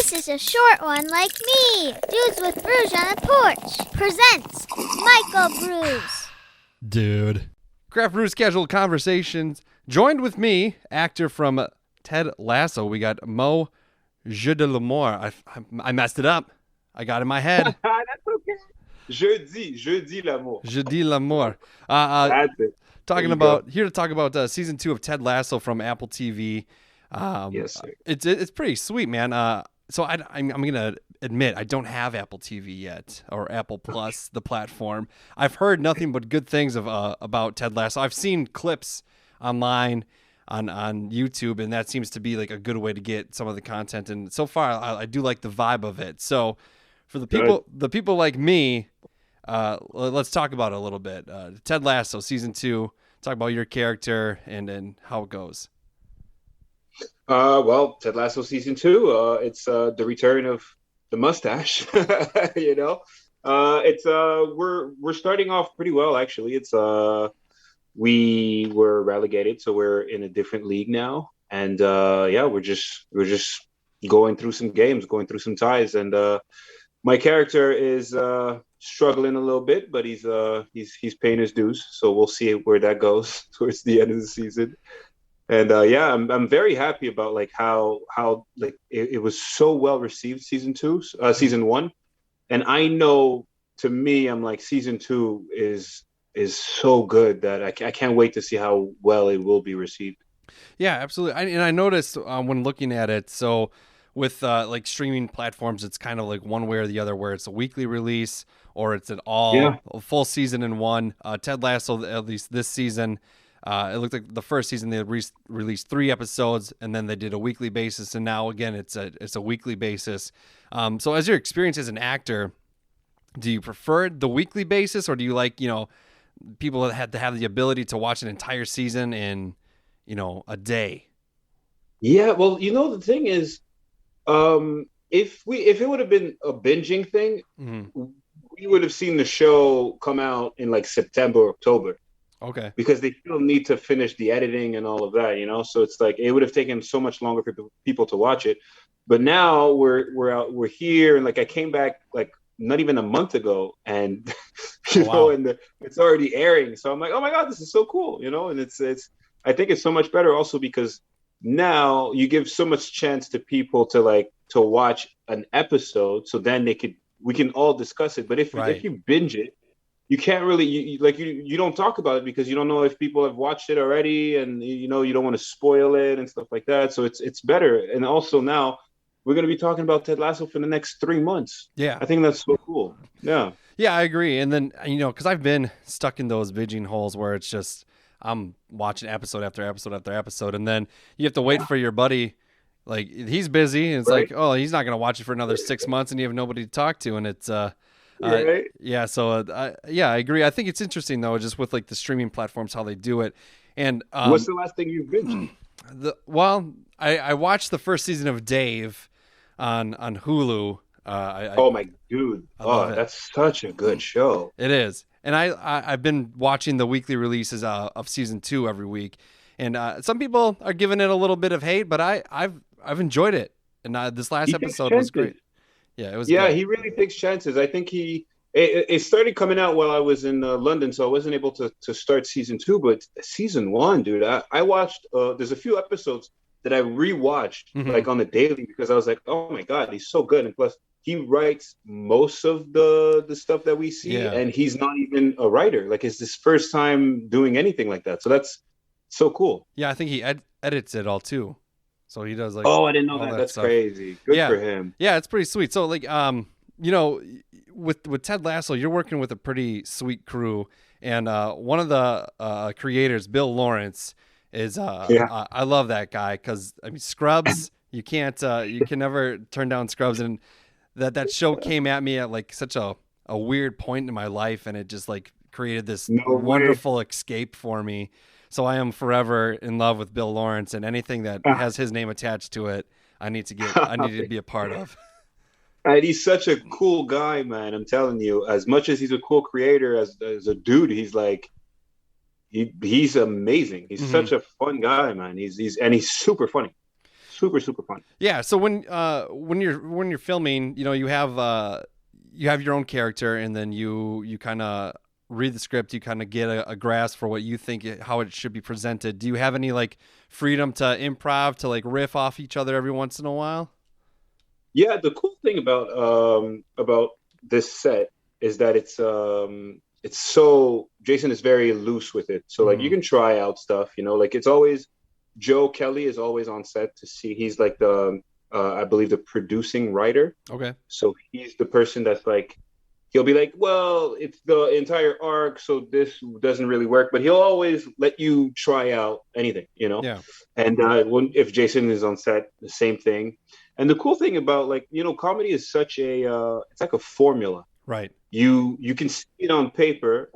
This is a short one like me. Dudes with Brews on the Porch presents Michael Brews. Dude. Craft Brews Casual Conversations. Joined with me, actor from Ted Lasso. We got Moe Jeudy-Lamour. I messed it up. I got it in my head. That's okay. Jeudy-Lamour. Jeudy-Lamour. That's it. Here to talk about season 2 of Ted Lasso from Apple TV. Yes, sir. It's pretty sweet, man. So I'm gonna admit I don't have Apple TV yet, or Apple Plus, the platform. I've heard nothing but good things about Ted Lasso. I've seen clips online on YouTube, and that seems to be like a good way to get some of the content. And so far, I do like the vibe of it. So for the people like me, let's talk about it a little bit. Ted Lasso season 2. Talk about your character and how it goes. Well, Ted Lasso season 2. It's the return of the mustache. It's we're starting off pretty well, actually. It's we were relegated, so we're in a different league now, and we're just going through some games, going through some ties, and my character is struggling a little bit, but he's paying his dues. So we'll see where that goes towards the end of the season. And I'm very happy about like how like it was so well received season 1, and I know, to me, I'm like, season 2 is so good that I can't wait to see how well it will be received. Yeah, absolutely. I noticed when looking at it, so with like streaming platforms, it's kind of like one way or the other, where it's a weekly release or it's a full season in one. Ted Lasso, at least this season. It looked like the first season they released 3 episodes, and then they did a weekly basis, and now again it's a weekly basis. So as your experience as an actor, do you prefer the weekly basis, or do you like, people that had to have the ability to watch an entire season in, a day? Yeah, well, the thing is, if it would have been a binging thing, we would have seen the show come out in like September or October. Okay. Because they still need to finish the editing and all of that, So it's like it would have taken so much longer for people to watch it. But now we're here, and like I came back like not even a month ago, and and it's already airing. So I'm like, oh my God, this is so cool, And it's I think it's so much better also because now you give so much chance to people to watch an episode, so then we can all discuss it. But if you binge it, you can't really you don't talk about it because you don't know if people have watched it already, and you don't want to spoil it and stuff like that. So it's better. And also now we're going to be talking about Ted Lasso for the next 3 months. Yeah, I think that's so cool. Yeah, I agree. And then because I've been stuck in those binging holes where it's just I'm watching episode after episode after episode, and then you have to wait for your buddy. Like, he's busy, and it's like, oh, he's not going to watch it for another 6 months, and you have nobody to talk to, and it's right. I agree. I think it's interesting though, just with like the streaming platforms, how they do it. And what's the last thing you've binged? I watched the first season of Dave on Hulu. My dude! That's such a good show. It is, and I've been watching the weekly releases of season 2 every week, and some people are giving it a little bit of hate, but I've enjoyed it, and this last episode was great. Yeah, it was. Yeah, good. He really takes chances. I think it started coming out while I was in London, so I wasn't able to start season 2. But season 1, dude, I watched. There's a few episodes that I rewatched like on the daily because I was like, oh my God, he's so good. And plus, he writes most of the stuff that we see, and he's not even a writer. Like, it's his first time doing anything like that. So that's so cool. Yeah, I think he edits it all too. So he does like. Oh, I didn't know that. That's stuff. Crazy. Good for him. Yeah, it's pretty sweet. So like, with Ted Lasso, you're working with a pretty sweet crew, and one of the creators, Bill Lawrence, is I love that guy because Scrubs. You can never turn down Scrubs, and that show came at me at like such a weird point in my life, and it just like created this wonderful escape for me. So I am forever in love with Bill Lawrence, and anything that has his name attached to it, I need to be a part of. And he's such a cool guy, man. I'm telling you, as much as he's a cool creator, as a dude, he's like, he's amazing. He's such a fun guy, man. He's super funny. super, super fun. Yeah. So when you're filming, you have your own character, and then you kind of read the script, you kind of get a grasp for what you think how it should be presented. Do you have any like freedom to improv, to like riff off each other every once in a while? Yeah, the cool thing about this set is that it's so Jason is very loose with it. So like you can try out stuff, like it's always Joe Kelly is always on set to see. He's like the I believe the producing writer. Okay. So he's the person that's like he'll be like, well, it's the entire arc, so this doesn't really work. But he'll always let you try out anything, Yeah. And if Jason is on set, the same thing. And the cool thing about like, comedy is such it's like a formula. Right. You can see it on paper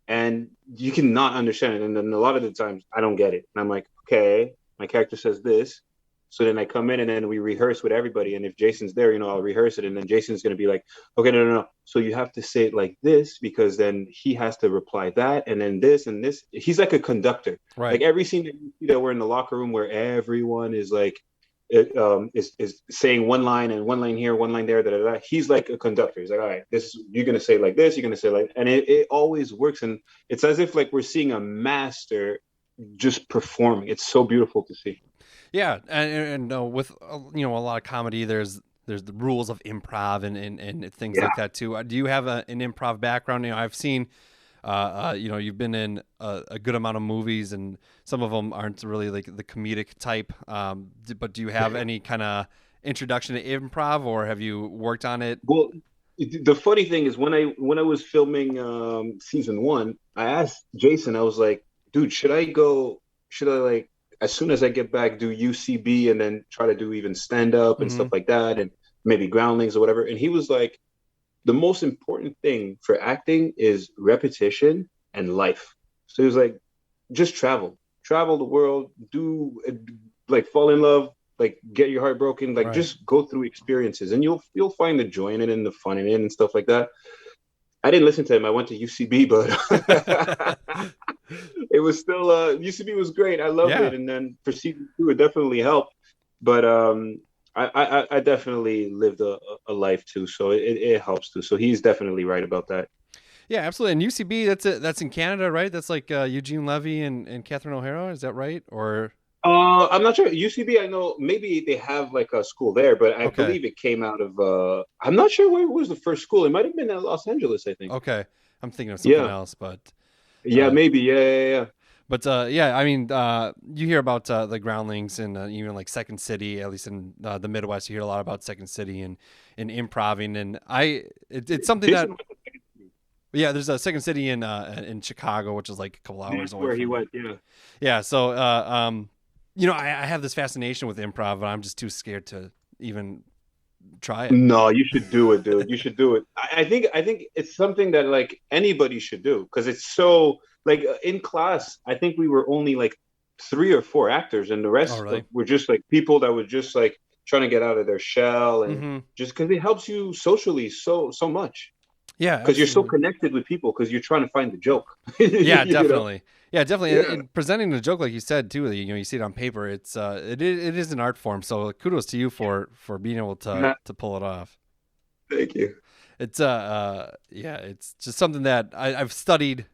and you cannot understand it. And then a lot of the times I don't get it. And I'm like, okay, my character says this. So then I come in and then we rehearse with everybody. And if Jason's there, I'll rehearse it. And then Jason's going to be like, okay, no. So you have to say it like this because then he has to reply that. And then this and this. He's like a conductor. Right. Like every scene that you see that we're in the locker room where everyone is like, is saying one line and one line here, one line there, He's like a conductor. He's like, all right, you're going to say like this, you're going to say like, and it always works. And it's as if like we're seeing a master just performing. It's so beautiful to see. Yeah, and with a lot of comedy, there's the rules of improv and things like that too. Do you have an improv background? I've seen, you've been in a good amount of movies, and some of them aren't really like the comedic type. But do you have any kind of introduction to improv, or have you worked on it? Well, the funny thing is when I was filming season 1, I asked Jason. I was like, dude, should I like, as soon as I get back, do UCB and then try to do even stand up and stuff like that, and maybe groundlings or whatever. And he was like, the most important thing for acting is repetition and life. So he was like, just travel the world, do like fall in love, like get your heart broken, like just go through experiences and you'll find the joy in it and the fun in it and stuff like that. I didn't listen to him. I went to UCB, but it was still UCB was great. I loved it, and then for season 2, it definitely helped. But I definitely lived a life too, so it helps too. So he's definitely right about that. Yeah, absolutely. And UCB, that's in Canada, right? That's like Eugene Levy and Catherine O'Hara. Is that right? Or I'm not sure. UCB, I know maybe they have like a school there, but I believe it came out of. I'm not sure where was the first school. It might have been in Los Angeles, I think. Okay, I'm thinking of something else, but maybe, yeah. But I mean, you hear about the groundlings and even like Second City, at least in the Midwest, you hear a lot about Second City and improving, and it's something that. Yeah, there's a Second City in Chicago, which is like a couple hours away. Where he went, yeah. Yeah, so I have this fascination with improv, but I'm just too scared to even try it. No, you should do it, dude. You should do it. I think it's something that like anybody should do because it's so like in class. I think we were only like 3 or 4 actors, and the rest were just like people that were just like trying to get out of their shell, and just because it helps you socially so much. Yeah, because you're so connected with people because you're trying to find the joke. Yeah, definitely. Yeah, definitely. Yeah. And presenting the joke, like you said too, you see it on paper. It is an art form. So kudos to you for being able to pull it off. Thank you. It's it's just something that I've studied,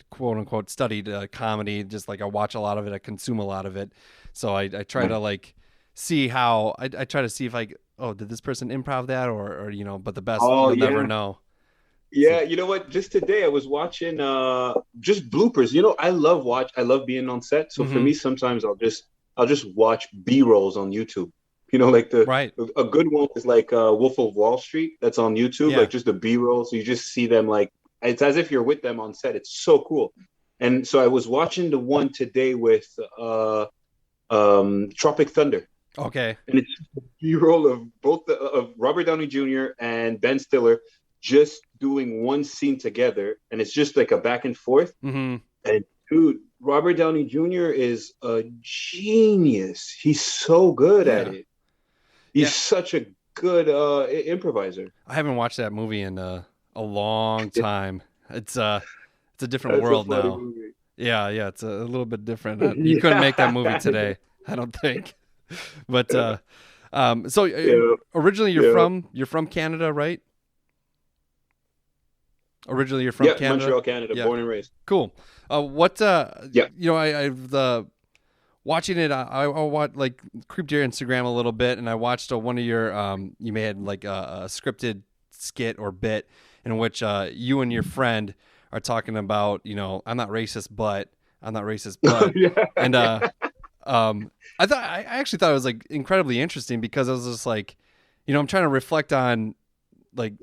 quote unquote, studied comedy. Just like I watch a lot of it, I consume a lot of it. So I try to like see how I try to see if did this person improv that or but the best you'll never know. Yeah, you know what? Just today I was watching just bloopers. I love being on set. So for me, sometimes I'll just watch B-rolls on YouTube. Like a good one is like Wolf of Wall Street that's on YouTube, like just the B-roll. So you just see them like it's as if you're with them on set. It's so cool. And so I was watching the one today with Tropic Thunder. Okay. And it's a B-roll of both of Robert Downey Jr. and Ben Stiller just doing one scene together, and it's just like a back and forth. And dude, Robert Downey Jr. is a genius. He's so good at it. He's such a good improviser. I haven't watched that movie in a long time. It's a different world now. Movie. Yeah, it's a little bit different. You couldn't make that movie today, I don't think. But so originally you're from Canada, right? Originally you're from Canada. Montreal, Canada, born and raised. Cool. I've watching it. I watched, like, creeped your Instagram a little bit, and I watched one of your you made like a scripted skit or bit in which you and your friend are talking about, I'm not racist, but Yeah. and I actually thought it was like incredibly interesting because I was just like, I'm trying to reflect on, like,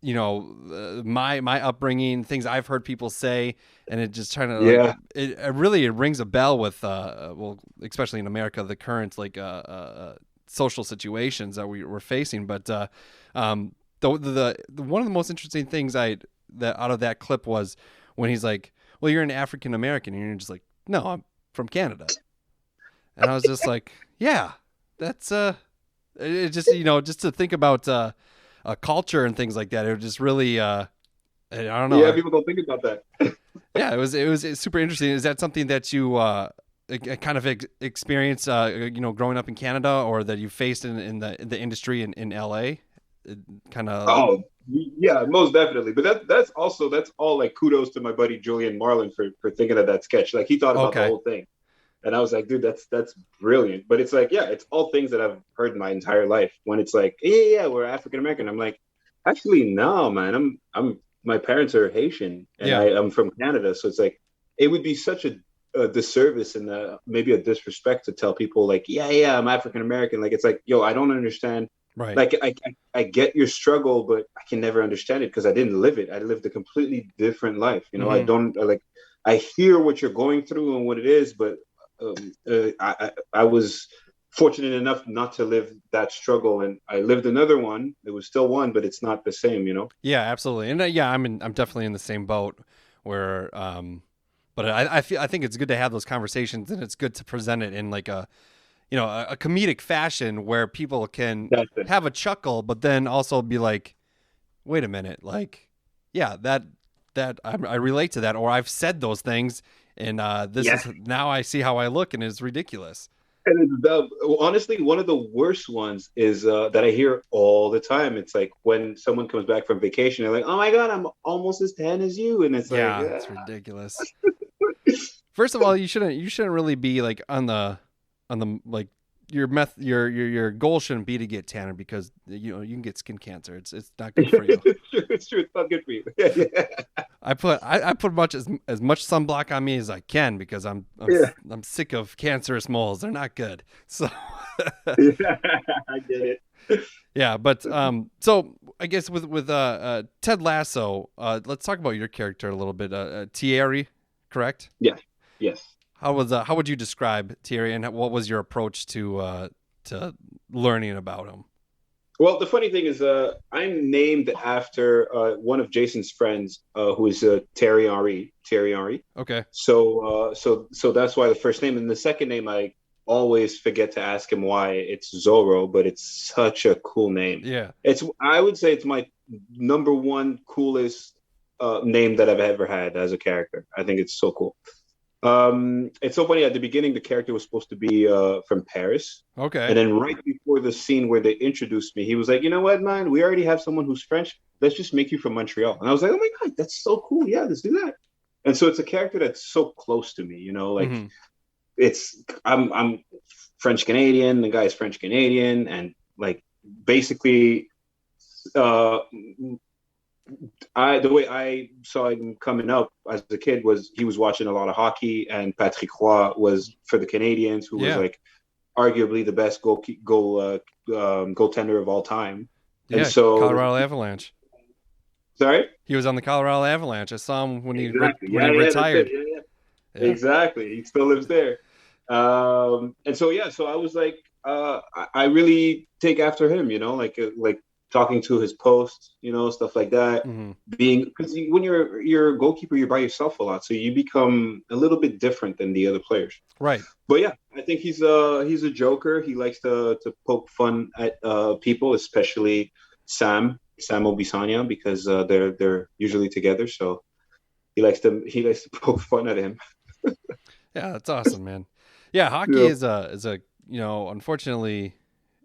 my upbringing, things I've heard people say, and it just trying to it rings a bell with especially in America, the current social situations that we're facing. But the one of the most interesting things that out of that clip was when he's like, well, you're an African American, and you're just like, no, I'm from Canada. And I was just like, yeah, that's it just, just to think about culture and things like that. It was just really, I don't know. Yeah, people don't think about that. Yeah, it was super interesting. Is that something that you kind of experienced, growing up in Canada, or that you faced in the industry in LA? Kind of. Oh, yeah, most definitely. But that's all like kudos to my buddy Julian Marlin for thinking of that sketch. Like, he thought about the whole thing. And I was like, dude, that's brilliant. But it's like, yeah, it's all things that I've heard my entire life. When it's like, yeah, we're African American. I'm like, actually, no, man. My parents are Haitian, and I'm from Canada. So it's like, it would be such a disservice and maybe a disrespect to tell people like, yeah, I'm African American. Like, it's like, yo, I don't understand. Right. Like, I get your struggle, but I can never understand it because I didn't live it. I lived a completely different life. Mm-hmm. I don't I hear what you're going through and what it is, but I was fortunate enough not to live that struggle, and I lived another one. It was still one, but it's not the same, Yeah, absolutely, and I'm definitely in the same boat where, but I think it's good to have those conversations, and it's good to present it in like a comedic fashion where people can have a chuckle, but then also be like, wait a minute, like, yeah, that I relate to that, or I've said those things. And this is now I see how I look, and it's ridiculous. And honestly, one of the worst ones is that I hear all the time. It's like when someone comes back from vacation, they're like, "Oh my God, I'm almost as tan as you," and it's it's ridiculous. First of all, you shouldn't really be like on the like your goal shouldn't be to get tanner, because you can get skin cancer. It's not good for you. It's true. It's not good for you. I put as much sunblock on me as I can because I'm sick of cancerous moles. They're not good. So I get it. Yeah, but so I guess with Ted Lasso, let's talk about your character a little bit. Thierry, correct? Yes. How would you describe Thierry, and what was your approach to learning about him? Well, the funny thing is, I'm named after one of Jason's friends, who is Thierry Henry. Okay. So that's why the first name, and the second name I always forget to ask him why it's Zoreaux, but it's such a cool name. Yeah. I would say it's my number one coolest name that I've ever had as a character. I think it's so cool. It's so funny. At the beginning, the character was supposed to be from Paris. Okay. And then right before the scene where they introduced me, he was like, "You know what, man? We already have someone who's French. Let's just make you from Montreal." And I was like, "Oh my God, that's so cool. Yeah, let's do that." And so it's a character that's so close to me, like I'm French Canadian. The guy's French Canadian, and like basically, the way I saw him coming up as a kid was he was watching a lot of hockey, and Patrick Roy was for the Canadians, who was like arguably the best goaltender of all time. Yeah, and so Colorado Avalanche. Sorry? He was on the Colorado Avalanche. I saw him when he retired. Yeah. Exactly. He still lives there. And so I was like, I really take after him, like talking to his posts, stuff like that. Mm-hmm. Because when you're a goalkeeper, you're by yourself a lot, so you become a little bit different than the other players. Right. But yeah, I think he's a joker. He likes to poke fun at people, especially Sam Obisanya, because they're usually together. So he likes to poke fun at him. Yeah, that's awesome, man. Yeah, hockey is a unfortunately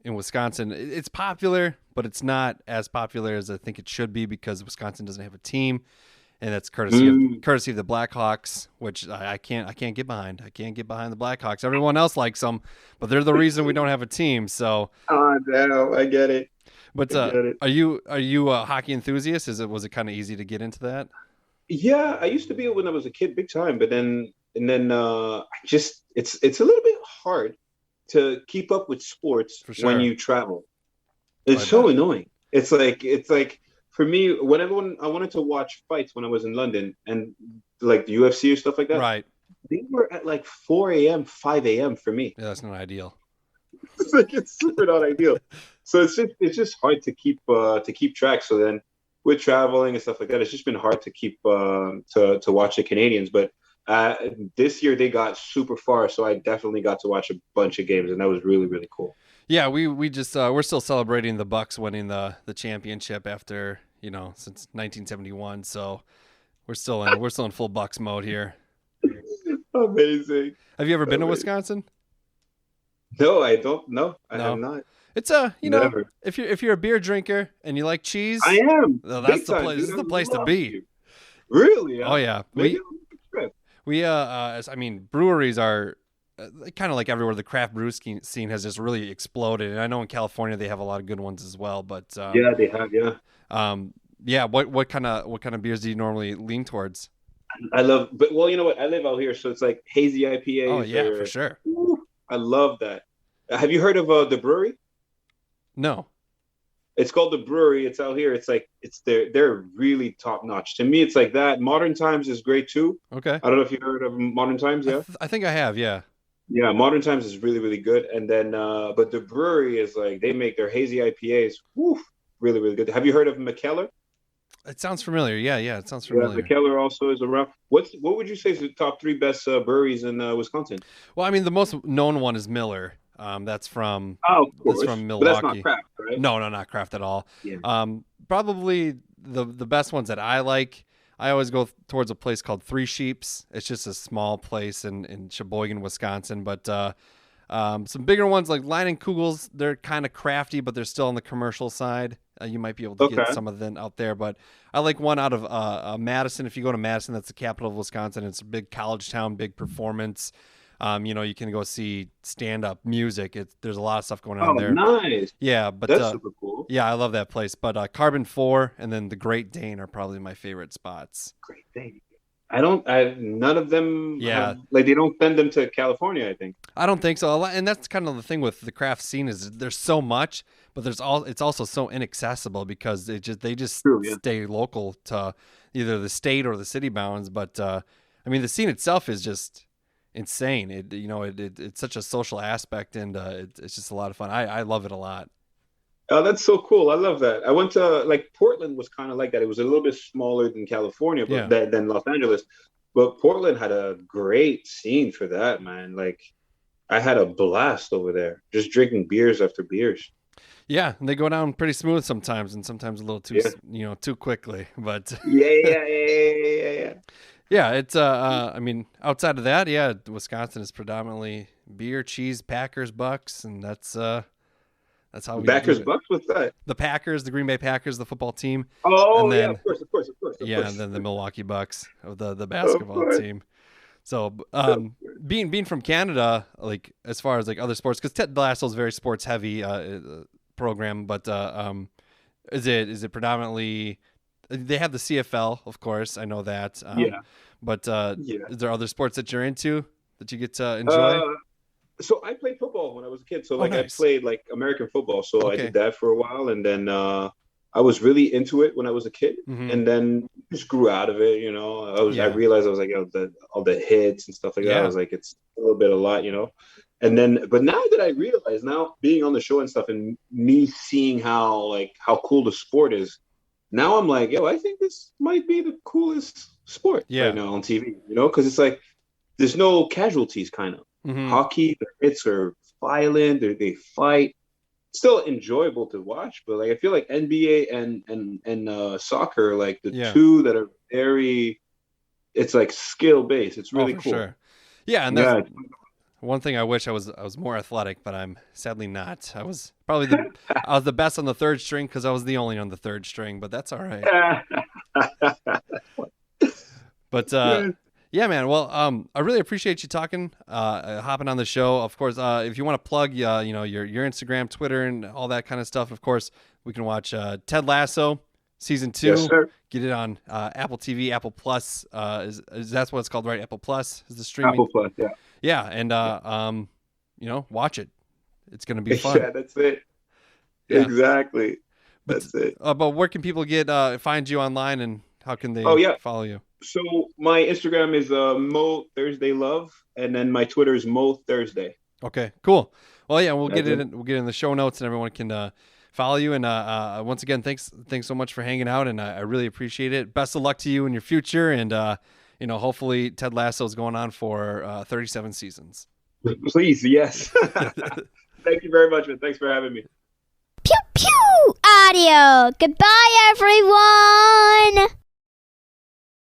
in Wisconsin, it's popular, but it's not as popular as I think it should be because Wisconsin doesn't have a team, and that's courtesy of the Blackhawks, which I can't get behind. I can't get behind the Blackhawks. Everyone else likes them, but they're the reason we don't have a team. So, no, I get it. But are you a hockey enthusiast? Was it kind of easy to get into that? Yeah, I used to be when I was a kid, big time. But then I just it's a little bit hard to keep up with sports when you travel. It's so annoying. It's like for me, whenever I wanted to watch fights when I was in London and like the UFC or stuff like that, right? They were at like 4 a.m., 5 a.m. for me. Yeah, that's not ideal. It's super not ideal. So it's just hard to keep track. So then with traveling and stuff like that, it's just been hard to keep to watch the Canadians. But this year they got super far, so I definitely got to watch a bunch of games, and that was really, really cool. Yeah, we just we're still celebrating the Bucks winning the championship after since 1971. So we're still in full Bucks mode here. Amazing. Have you ever been to Wisconsin? No, I don't. No, I have not. It's if you're a beer drinker and you like cheese, I am. Well, that's the place. This is the place to be. Really? Oh yeah. Breweries are kind of like everywhere. The craft brew scene has just really exploded, and I know in California they have a lot of good ones as well. But yeah, they have. Yeah. What kind of beers do you normally lean towards? I love, but well, you know what? I live out here, so it's like hazy IPAs. Oh yeah, for sure. I love that. Have you heard of the brewery? No. It's called the Brewery. It's out here. It's like they're really top notch. To me, it's like that. Modern Times is great too. Okay. I don't know if you've heard of Modern Times. Yeah. I think I have. Yeah. Yeah, Modern Times is really, really good. And then, but the Brewery is like they make their hazy IPAs. Woof, really, really good. Have you heard of McKellar? It sounds familiar. Yeah, it sounds familiar. Yeah, McKellar also is around. What would you say is the top 3 best breweries in Wisconsin? Well, I mean, the most known one is Miller. That's from of course. That's from Milwaukee. But that's not craft, right? No, not craft at all. Yeah. Probably the best ones that I like. I always go towards a place called Three Sheeps. It's just a small place in Sheboygan, Wisconsin. But some bigger ones like Leinenkugel's, they're kind of crafty, but they're still on the commercial side. You might be able to get some of them out there. But I like one out of Madison. If you go to Madison, that's the capital of Wisconsin. It's a big college town, big performance. You can go see stand-up music. There's a lot of stuff going on there. Oh, nice. Yeah, but that's super cool. Yeah, I love that place. But Carbon 4 and then the Great Dane are probably my favorite spots. Great Dane. None of them. Yeah. They don't send them to California, I think. I don't think so. And that's kind of the thing with the craft scene is there's so much, but it's also so inaccessible because they just stay local to either the state or the city bounds. But the scene itself is just insane. It's such a social aspect, and it's just a lot of fun. I love it a lot. Oh, that's so cool. I love that. I went to Portland was kind of like that. It was a little bit smaller than California, than Los Angeles, but Portland had a great scene for that, man. Like I had a blast over there, just drinking beers after beers. Yeah, and they go down pretty smooth sometimes, and sometimes a little too too quickly. But yeah. Yeah, it's outside of that, Wisconsin is predominantly beer, cheese, Packers, Bucks, and that's how we Packers, Bucks. What's that? The Packers, the Green Bay Packers, the football team. Oh, and then, of course. And then the Milwaukee Bucks, the basketball team. So, being from Canada, like as far as like other sports, because Ted Lasso is very sports heavy program, but is it predominantly? They have the CFL, of course. I know that. But is there other sports that you're into that you get to enjoy? So I played football when I was a kid. So nice. I played American football. So I did that for a while, and then I was really into it when I was a kid, and then just grew out of it. I realized I was like, all the hits and stuff like that. I was like, it's a little bit a lot, And then, but now that I realize, now being on the show and stuff, and me seeing how cool the sport is. Now I'm like, I think this might be the coolest sport right now on TV, because it's like there's no casualties kind of. Hockey, the hits are violent, they fight. Still enjoyable to watch, but I feel like NBA and soccer, the two that are very, it's like skill based. It's really cool. Sure. Yeah, and One thing I wish I was more athletic, but I'm sadly not. I was probably I was the best on the third string because I was the only on the third string, but that's all right. But yeah, man. Well, I really appreciate you hopping on the show. Of course, if you want to plug, your Instagram, Twitter, and all that kind of stuff, of course, we can watch Ted Lasso season 2. Yes, sir. Get it on Apple TV, Apple Plus. Is that's what it's called, right? Apple Plus is the streaming. Apple Plus, yeah. Yeah, and watch it. It's gonna be fun. Yeah, that's it. Yeah. Exactly. That's it. But where can people find you online, and how can they follow you? So my Instagram is Moe Thursday Love, and then my Twitter is Moe Thursday. Okay, cool. Well, yeah, we'll get it in the show notes, and everyone can follow you. And once again, thanks so much for hanging out, and I really appreciate it. Best of luck to you in your future, and hopefully Ted Lasso is going on for 37 seasons. Please, yes. Thank you very much, man. Thanks for having me. Pew pew audio. Goodbye, everyone.